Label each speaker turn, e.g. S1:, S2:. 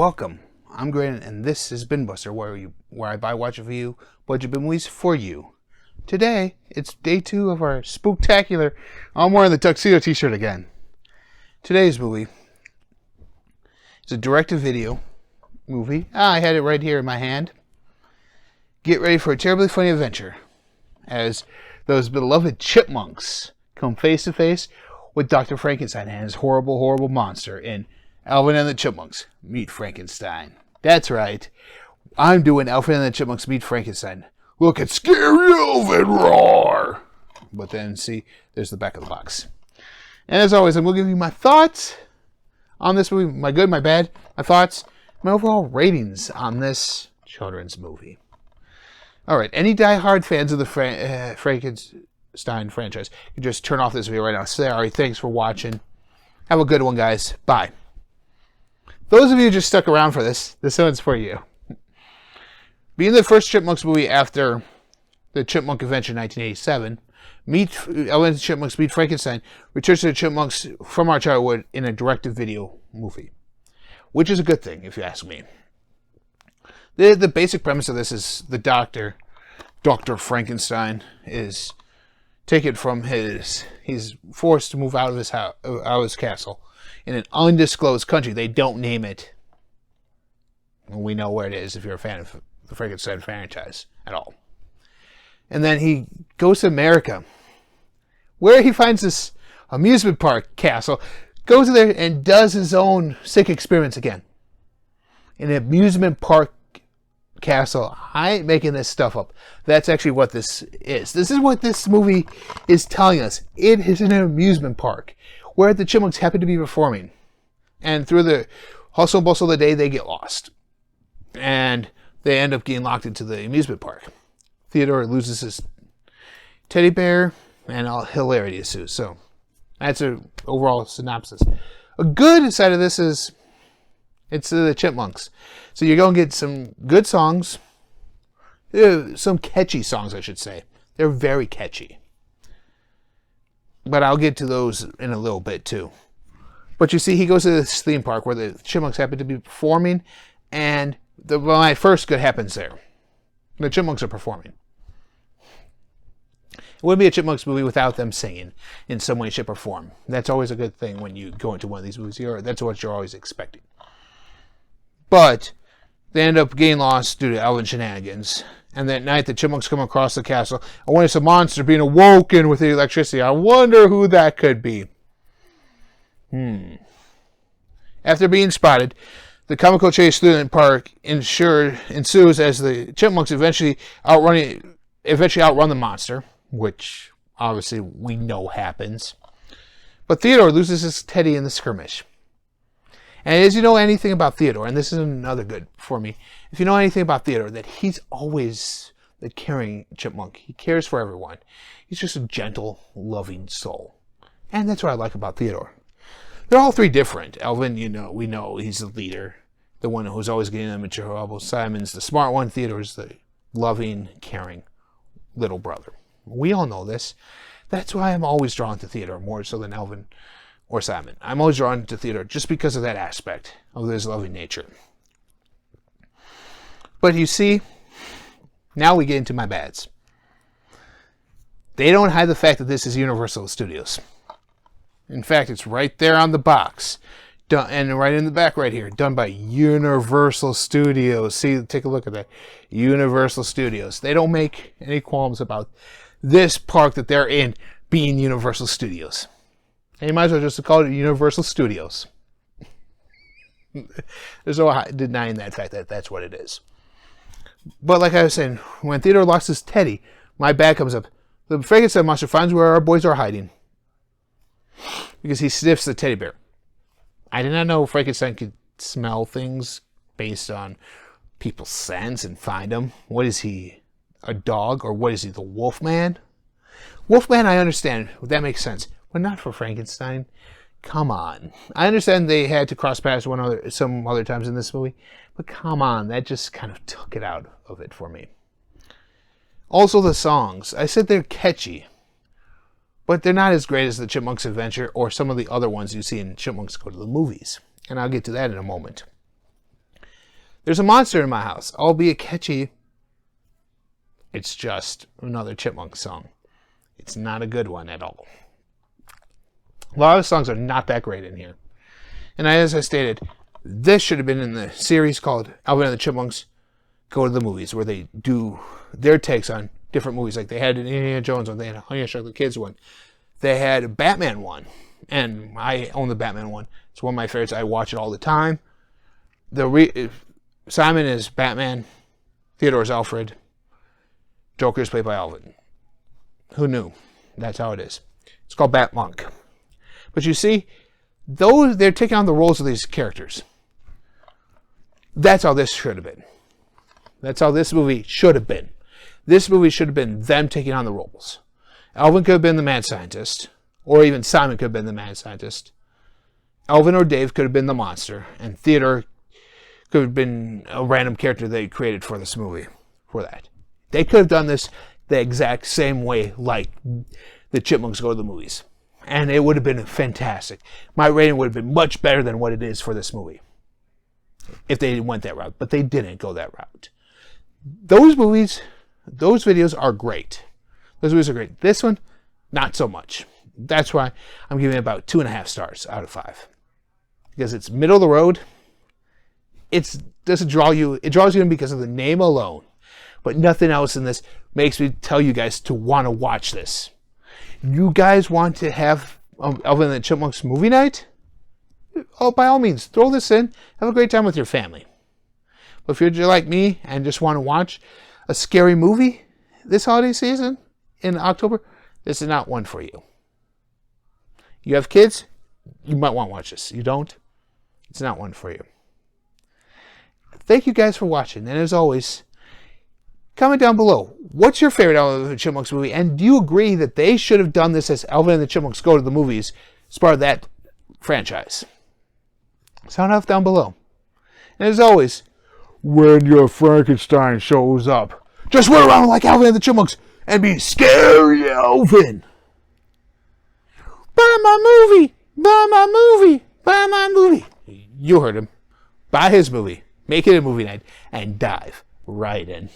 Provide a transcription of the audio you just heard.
S1: welcome. I'm Grant, and this is BINBUSTER, where I buy, watch, review budget bin movies for you. Today, it's day 2 of our spooktacular. I'm wearing the tuxedo t-shirt again. Today's movie is a direct-to-video movie. I had it right here in my hand. Get ready for a terribly funny adventure as those beloved chipmunks come face to face with Dr. Frankenstein and his horrible, horrible monster in Alvin and the Chipmunks Meet Frankenstein. That's right. I'm doing Alvin and the Chipmunks Meet Frankenstein. Look at scary Alvin roar! But then, see, there's the back of the box. And as always, I'm going to give you my thoughts on this movie. My good, my bad, my thoughts, my overall ratings on this children's movie. Alright, any die-hard fans of the Frankenstein franchise can just turn off this video right now. Sorry, thanks for watching. Have a good one, guys. Bye. Those of you who just stuck around for this one's for you. Being the first Chipmunks movie after the Chipmunk Adventure in 1987, Alvin and the Chipmunks Meet Frankenstein returns to the Chipmunks from our childhood in a direct-to-video movie. Which is a good thing, if you ask me. The basic premise of this is the Dr. Frankenstein is taken from he's forced to move out of his house, out of his castle in an undisclosed country. They don't name it. We know where it is if you're a fan of the Frankenstein franchise at all. And then he goes to America, where he finds this amusement park castle, goes there and does his own sick experiments again. An amusement park castle. I ain't making this stuff up. That's actually what this is. This is what this movie is telling us. It is an amusement park where the Chipmunks happen to be performing. And through the hustle and bustle of the day, they get lost. And they end up getting locked into the amusement park. Theodore loses his teddy bear, and all hilarity ensues. So, that's an overall synopsis. A good side of this is it's the Chipmunks. So you're going to get some good songs. Some catchy songs, I should say. They're very catchy. But I'll get to those in a little bit, too. But you see, he goes to this theme park where the Chipmunks happen to be performing. And my first good happens there. The Chipmunks are performing. It wouldn't be a Chipmunks movie without them singing in some way, shape, or form. That's always a good thing when you go into one of these movies. That's what you're always expecting. But they end up getting lost due to Alvin shenanigans. And that night, the Chipmunks come across the castle. And when it's a monster being awoken with the electricity, I wonder who that could be. After being spotted, the comical chase through the park ensues as the Chipmunks eventually outrun the monster, which obviously we know happens. But Theodore loses his teddy in the skirmish. And as you know anything about Theodore, and this is another good for me, if you know anything about Theodore, that he's always the caring chipmunk. He cares for everyone. He's just a gentle, loving soul. And that's what I like about Theodore. They're all three different. Alvin, we know he's the leader, the one who's always getting them into trouble. Simon's the smart one. Theodore's the loving, caring little brother. We all know this. That's why I'm always drawn to Theodore, more so than Alvin or Simon. I'm always drawn to Theodore just because of that aspect of his loving nature. But you see, now we get into my bads. They don't hide the fact that this is Universal Studios. In fact, it's right there on the box. And right in the back right here, done by Universal Studios. See, take a look at that. Universal Studios. They don't make any qualms about this park that they're in being Universal Studios. And you might as well just call it Universal Studios. There's no denying that fact that that's what it is. But like I was saying, when Theodore lost his teddy, my bad comes up. The Frankenstein monster finds where our boys are hiding. Because he sniffs the teddy bear. I did not know Frankenstein could smell things based on people's scents and find them. What is he? A dog? Or what is he? The Wolfman? Wolfman, I understand. That makes sense. But not for Frankenstein. Come on. I understand they had to cross paths some other times in this movie. But come on. That just kind of took it out of it for me. Also the songs. I said they're catchy. But they're not as great as the Chipmunks Adventure or some of the other ones you see in Chipmunks Go to the Movies. And I'll get to that in a moment. There's a monster in my house, albeit catchy. It's just another Chipmunk song. It's not a good one at all. A lot of the songs are not that great in here. And as I stated, this should have been in the series called Alvin and the Chipmunks Go to the Movies, where they do their takes on different movies. Like they had an Indiana Jones one, they had a Honey I Shrunk the Kids one, they had a Batman one, and I own the Batman one. It's one of my favorites. I watch it all the time. Simon is Batman, Theodore's Alfred, Joker is played by Alvin. Who knew? That's how it is. It's called Bat-Monk. But you see, they're taking on the roles of these characters. That's how this should have been. That's how this movie should have been. This movie should have been them taking on the roles. Alvin could have been the mad scientist, or even Simon could have been the mad scientist. Alvin or Dave could have been the monster, and Theodore could have been a random character they created for this movie. For that, they could have done this the exact same way, like the Chipmunks Go to the Movies, and it would have been fantastic. My rating would have been much better than what it is for this movie if they went that route, but they didn't go that route. Those videos are great. Those videos are great. This one, not so much. That's why I'm giving it about 2.5 stars out of 5. Because it's middle of the road. It doesn't draw you. It draws you in because of the name alone. But nothing else in this makes me tell you guys to want to watch this. You guys want to have Alvin and the Chipmunks movie night? Oh, by all means, throw this in. Have a great time with your family. But if you're just like me and just want to watch a scary movie this holiday season in October, this is not one for you. You have kids? You might want to watch this. You don't? It's not one for you. Thank you guys for watching. And as always, comment down below. What's your favorite Alvin and the Chipmunks movie? And do you agree that they should have done this as Alvin and the Chipmunks Go to the Movies as part of that franchise? Sound off down below. And as always, when your Frankenstein shows up, just run around like Alvin and the Chipmunks and be scary Alvin. Buy my movie! Buy my movie! Buy my movie! You heard him. Buy his movie. Make it a movie night and dive right in.